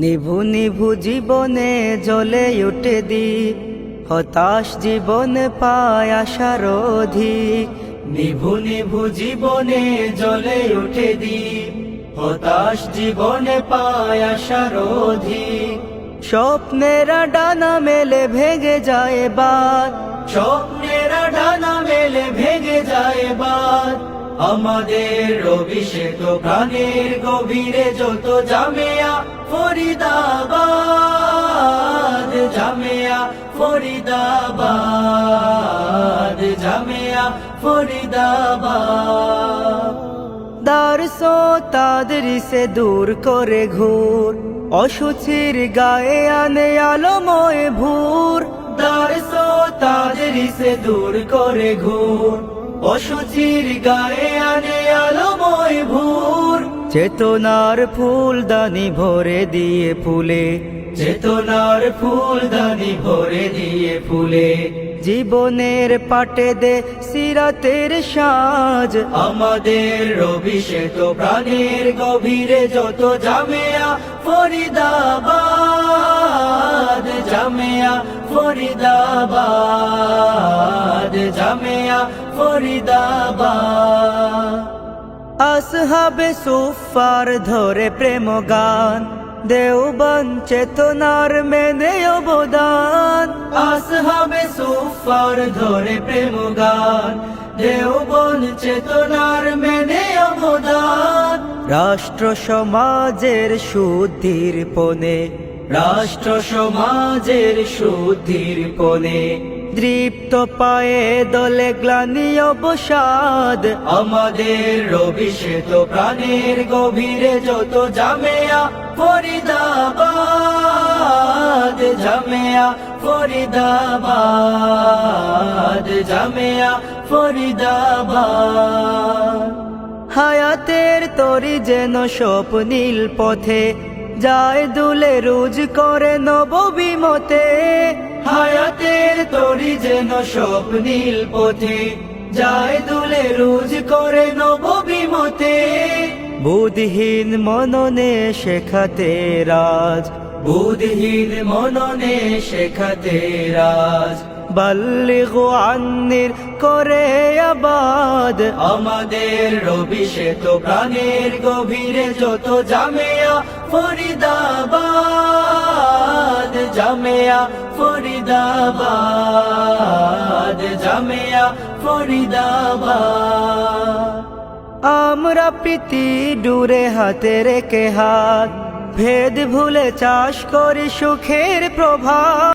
নিভু নিভু জীবনে জ্বলে ওঠে দ্বীপ, হতাশ জীবন পায় আশার অধিক। নিভু নিভু জীবনে জ্বলে ওঠে দ্বীপ, হতাশ জীবনে পায় আশার অধিক। স্বপ্নেরা ডানা মেলে ভেঙে যায় বাদ, স্বপ্নেরা ডানা মেলে ভেঙে যায় বাদ। আমাদের অভিষেক প্রাণের গভীরে যত জামিয়া ফরিদাবাদ, জামিয়া ফরিদাবাদ, জামিয়া ফরিদাবাদ। দারস তাদরিসে দূর করে ঘুর, অসুচির গায়ে আনে আলোময় ভোর। দারস তাদরিসে দূর করে ঘুর, অসুচির গায়ে আনে আলোময় ভোর। চেতনার ফুলদানি ভরে দিয়ে ফুলে, চেতনার ফুলদানি ভরে দিয়ে ফুলে। জীবনের পাটে দে সিরাতের সাজ, আমাদের অভিষেক প্রাণের গভীরে যত জামিয়া ফরিদাবাদ, জামিয়া ফরিদাবাদ, জামিয়া ফরিদাবাদ। আসহাবে সুফার ধরে প্রেম গান, দেওবন্দ চেতনার মেনে অবদান। আসহাবে সুফার ধরে প্রেম গান, দেওবন্দ চেতনার মেনে অবদান। রাষ্ট্র সমাজের শুদ্ধির পনে, রাষ্ট্র সমাজের শুদ্ধির পনে। দৃপ্ত পায়ে দলে গ্লানি অবসাদ, আমাদের অভিষেক প্রাণের গভীরে যত জামিয়া ফরিদাবাদ, জামিয়া ফরিদাবাদ, জামিয়া ফরিদাবাদ। হায়াতের তরি যেন স্বপ্নীল পথে, যায় দুলে রুজ করে নববিমতে। হায়াতের তরি যেন স্বপ্নীল পথে, যায় দুলে রুজ করে নববিমতে। বুদ্ধিহীন মননে শেখাতে রাজ, বুদ্ধিহীন মননে শেখাতে রাজ। বাল্লিগু আন্নির করে আবাদ, আমাদের অভিষেক প্রাণের গভীরে যত জামিয়া ফরিদাবাদ, জামিয়া ফরিদাবাদ, জামিয়া ফরিদাবাদ। আমরা প্রীতি ডুরে হাতে রেখে হাত, ভেদ ভুলে চাষ করি সুখের প্রভাত।